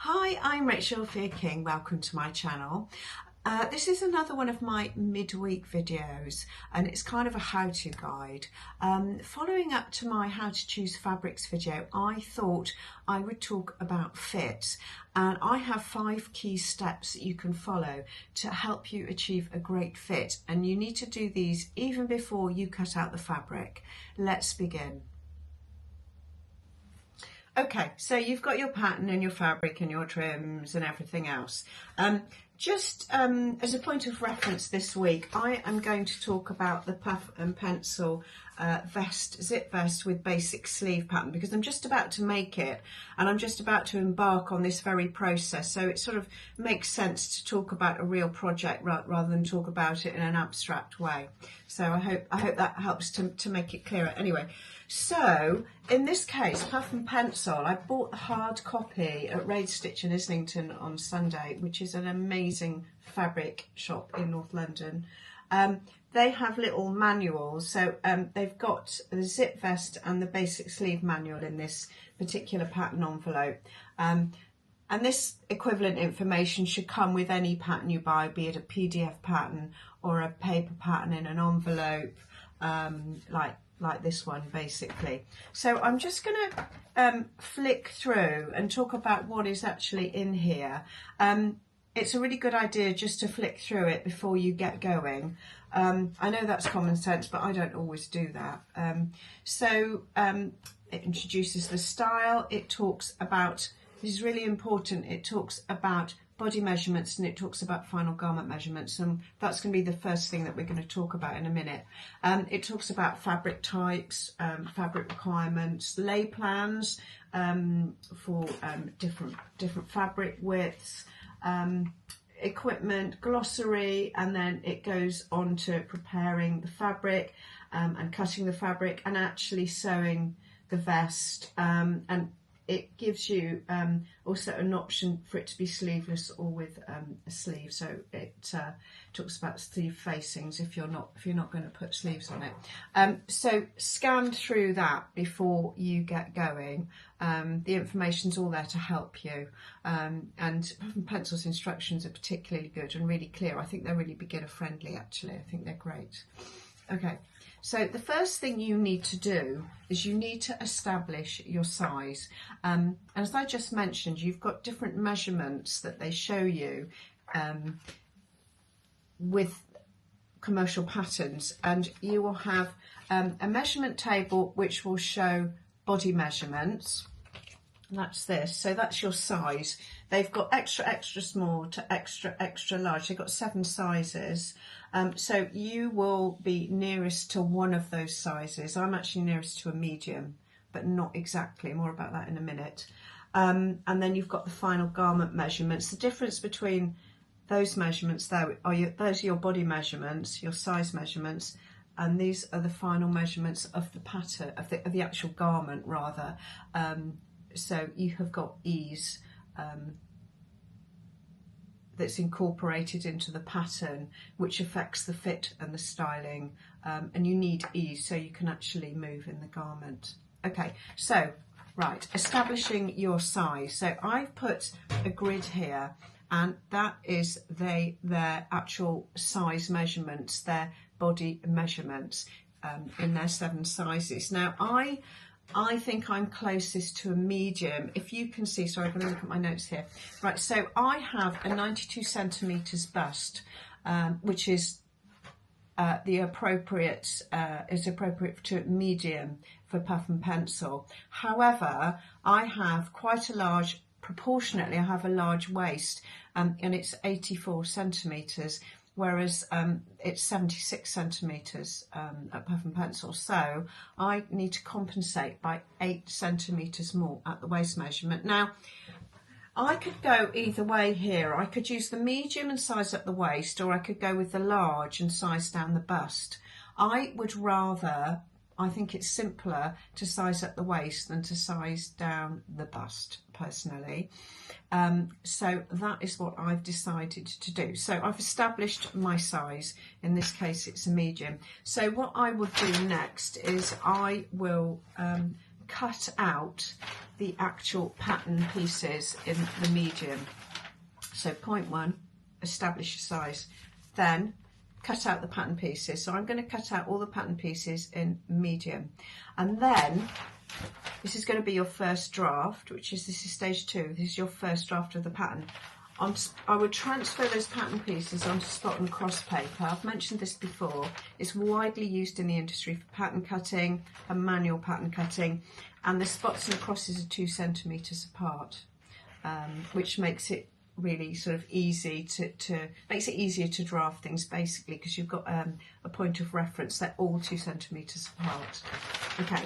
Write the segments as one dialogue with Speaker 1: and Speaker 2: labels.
Speaker 1: Hi, I'm Rachel King. Welcome to my channel. This is another one of my midweek videos, and it's kind of a how-to guide. Following up to my how to choose fabrics video, I thought I would talk about fit, and I have 5 key steps that you can follow to help you achieve a great fit, and you need to do these even before you cut out the fabric. Let's begin. Okay, so you've got your pattern and your fabric and your trims and everything else. Just as a point of reference this week, I am going to talk about the puff and pencil zip vest with basic sleeve pattern, because I'm just about to make it and I'm just about to embark on this very process. So it sort of makes sense to talk about a real project rather than talk about it in an abstract way. So I hope that helps to make it clearer. Anyway, so in this case, puff and pencil, I bought the hard copy at Raid Stitch in Islington on Sunday, which is an amazing fabric shop in North London. They have little manuals, so they've got the zip vest and the basic sleeve manual in this particular pattern envelope. And this equivalent information should come with any pattern you buy, be it a PDF pattern or a paper pattern in an envelope, like this one basically. So I'm just going to flick through and talk about what is actually in here. It's a really good idea just to flick through it before you get going. I know that's common sense, but I don't always do that. It introduces the style. It talks about, this is really important, it talks about body measurements and it talks about final garment measurements, and that's going to be the first thing that we're going to talk about in a minute. It talks about fabric types, fabric requirements, lay plans for different fabric widths, equipment, glossary, and then it goes on to preparing the fabric and cutting the fabric and actually sewing the vest, and it gives you also an option for it to be sleeveless or with a sleeve. So it talks about sleeve facings if you're not going to put sleeves on it. So scan through that before you get going. The information's all there to help you. And Puff and Pencil's instructions are particularly good and really clear. I think they're really beginner friendly actually. I think they're great. Okay. So the first thing you need to do is you need to establish your size. And as I just mentioned, you've got different measurements that they show you with commercial patterns, and you will have a measurement table which will show body measurements. And that's this, so that's your size. They've got extra small to extra large. They've got 7 sizes. So you will be nearest to one of those sizes. I'm actually nearest to a medium, but not exactly. More about that in a minute. And then you've got the final garment measurements. The difference between those measurements there are those are your body measurements, your size measurements, and these are the final measurements of the pattern, of the actual garment rather. So you have got ease that's incorporated into the pattern, which affects the fit and the styling, and you need ease so you can actually move in the garment. Okay, so right, establishing your size. So I've put a grid here, and that is their actual size measurements, their body measurements in their 7 sizes. Now I think I'm closest to a medium. If you can see, sorry, I'm going to look at my notes here. Right, so I have a 92 centimetres bust, which is appropriate to medium for Puff and Pencil. However, I have quite a large, proportionately, I have a large waist, and it's 84 centimetres. Whereas it's 76 centimetres at Puff and Pencil. So I need to compensate by 8 centimetres more at the waist measurement. Now, I could go either way here. I could use the medium and size up the waist, or I could go with the large and size down the bust. I would rather, I think it's simpler to size up the waist than to size down the bust, personally. So that is what I've decided to do. So I've established my size. In this case, it's a medium. So what I would do next is I will cut out the actual pattern pieces in the medium. So point 1, establish your size, then cut out the pattern pieces. So I'm going to cut out all the pattern pieces in medium, and then this is going to be your first draft, this is stage 2. This is your first draft of the pattern. I would transfer those pattern pieces onto spot and cross paper. I've mentioned this before. It's widely used in the industry for pattern cutting and manual pattern cutting, and the spots and crosses are 2 centimetres apart, which makes it really sort of easy makes it easier to draft things, basically, because you've got a point of reference. They're all 2 centimetres apart. Okay,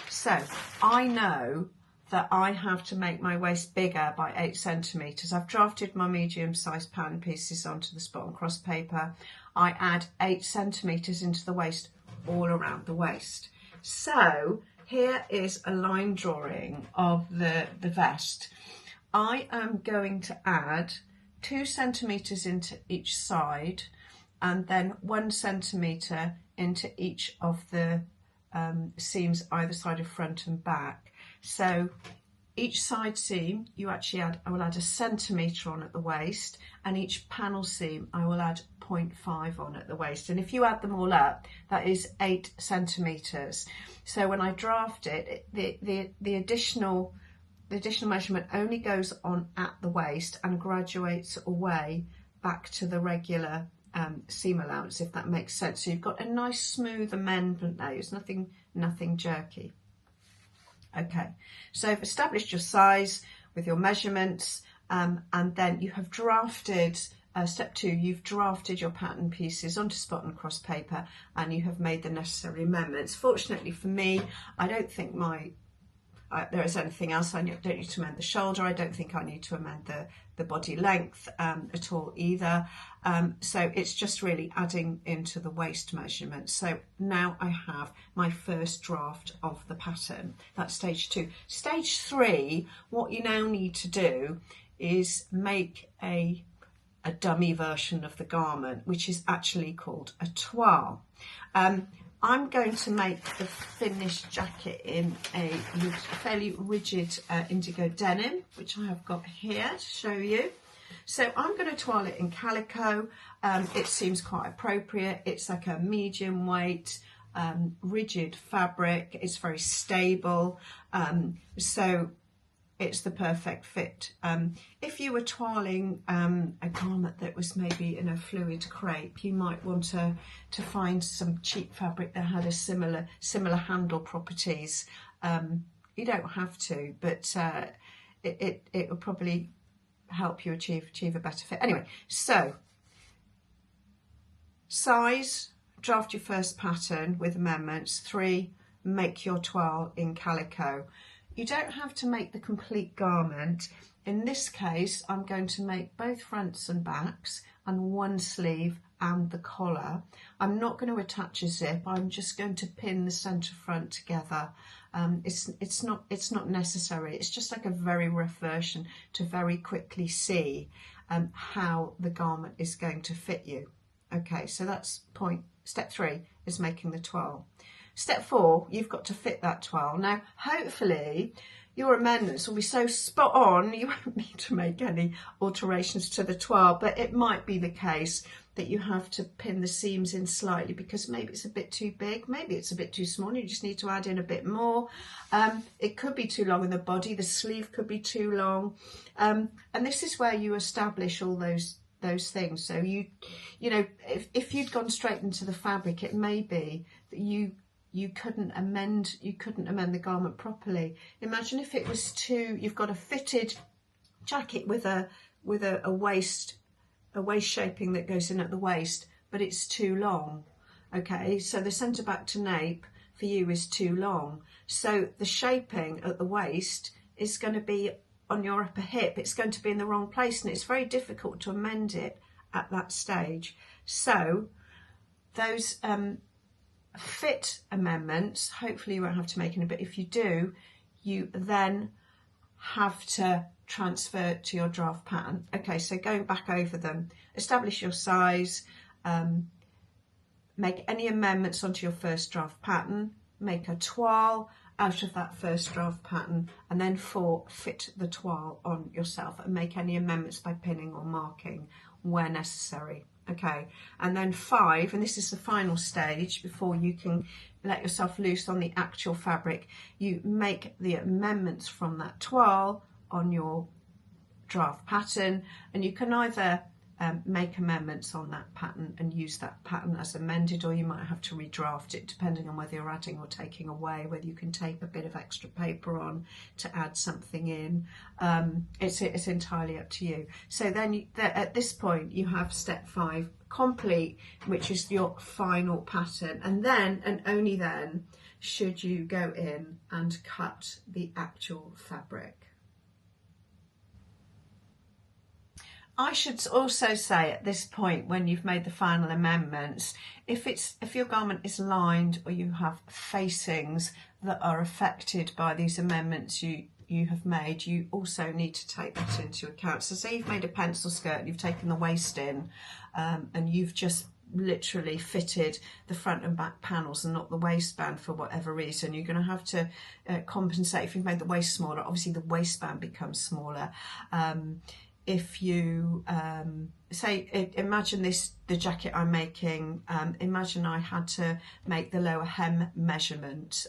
Speaker 1: so I know that I have to make my waist bigger by 8 centimetres. I've drafted my medium sized pattern pieces onto the spot and cross paper. I add 8 centimetres into the waist, all around the waist. So here is a line drawing of the vest. I am going to add 2 centimetres into each side, and then 1 centimetre into each of the seams either side of front and back. So each side seam I will add 1 centimetre on at the waist, and each panel seam I will add 0.5 on at the waist. And if you add them all up, that is 8 centimetres. So when I draft it, the additional measurement only goes on at the waist and graduates away back to the regular seam allowance, if that makes sense. So you've got a nice smooth amendment there. It's nothing jerky. Okay, so you've established your size with your measurements, and then you have drafted step 2, you've drafted your pattern pieces onto spot and cross paper, and you have made the necessary amendments. Fortunately for me, I don't think there is anything else. I don't need to amend the shoulder. I don't think I need to amend the body length at all either. So it's just really adding into the waist measurement. So now I have my first draft of the pattern. That's stage 2. Stage 3, what you now need to do is make a dummy version of the garment, which is actually called a toile. I'm going to make the finished jacket in a fairly rigid indigo denim, which I have got here to show you. So I'm going to toile it in calico. It seems quite appropriate. It's like a medium weight, rigid fabric. It's very stable. So it's the perfect fit. If you were toiling a garment that was maybe in a fluid crepe, you might want to find some cheap fabric that had a similar handle properties. You don't have to, but it will probably help you achieve a better fit. Anyway, so size, draft your first pattern with amendments. 3, make your toile in calico. You don't have to make the complete garment. In this case, I'm going to make both fronts and backs and 1 sleeve and the collar. I'm not going to attach a zip. I'm just going to pin the centre front together. It's not necessary. It's just like a very rough version to very quickly see how the garment is going to fit you. Okay, so that's step 3 is making the toile. Step 4, you've got to fit that toile. Now, hopefully, your amendments will be so spot on, you won't need to make any alterations to the toile, but it might be the case that you have to pin the seams in slightly because maybe it's a bit too big, maybe it's a bit too small, you just need to add in a bit more. It could be too long in the body, the sleeve could be too long, and this is where you establish all those things. So you know, if you'd gone straight into the fabric, it may be that you couldn't amend the garment properly. Imagine if it was you've got a fitted jacket with a waist shaping that goes in at the waist, but it's too long. Okay, so the centre back to nape for you is too long. So the shaping at the waist is going to be on your upper hip. It's going to be in the wrong place, and it's very difficult to amend it at that stage. So those fit amendments, hopefully you won't have to make any, but if you do, you then have to transfer to your draft pattern. Okay, so going back over them, establish your size, make any amendments onto your first draft pattern, make a toile, out of that first draft pattern, and then 4, fit the toile on yourself and make any amendments by pinning or marking where necessary. Okay, and then 5, and this is the final stage before you can let yourself loose on the actual fabric, you make the amendments from that toile on your draft pattern, and you can either make amendments on that pattern and use that pattern as amended, or you might have to redraft it depending on whether you're adding or taking away, whether you can tape a bit of extra paper on to add something in. It's entirely up to you. So then at this point you have step 5 complete, which is your final pattern, and then and only then should you go in and cut the actual fabric. I should also say at this point, when you've made the final amendments, if your garment is lined or you have facings that are affected by these amendments you have made, you also need to take that into account. So say you've made a pencil skirt and you've taken the waist in, and you've just literally fitted the front and back panels and not the waistband for whatever reason, you're going to have to compensate. If you've made the waist smaller, obviously the waistband becomes smaller. If you say, imagine the jacket I'm making, imagine I had to make the lower hem measurement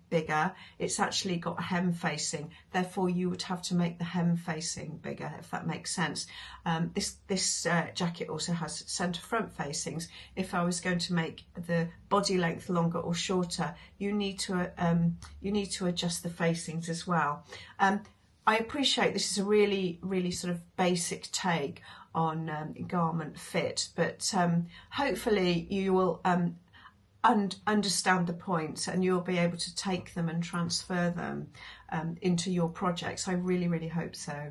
Speaker 1: bigger. It's actually got a hem facing, therefore you would have to make the hem facing bigger, if that makes sense. This jacket also has centre front facings. If I was going to make the body length longer or shorter, you need to adjust the facings as well. I appreciate this is a really sort of basic take on garment fit, but hopefully you will understand the points and you'll be able to take them and transfer them into your projects. I really hope so.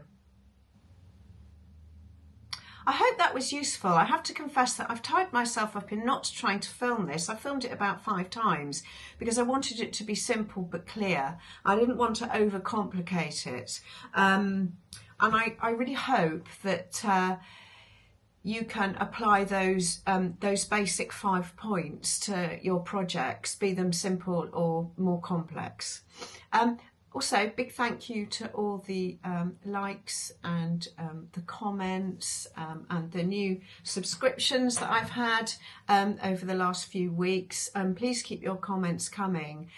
Speaker 1: I hope that was useful. I have to confess that I've tied myself up in not trying to film this. I filmed it about 5 times because I wanted it to be simple but clear. I didn't want to overcomplicate it. And I really hope that you can apply those basic 5 points to your projects, be them simple or more complex. Also, big thank you to all the likes and the comments and the new subscriptions that I've had over the last few weeks. Please keep your comments coming.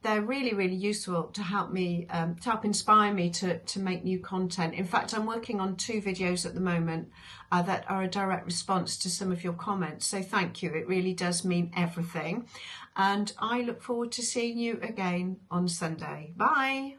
Speaker 1: They're really useful to help me, to help inspire me to make new content. In fact, I'm working on 2 videos at the moment that are a direct response to some of your comments. So thank you. It really does mean everything. And I look forward to seeing you again on Sunday. Bye.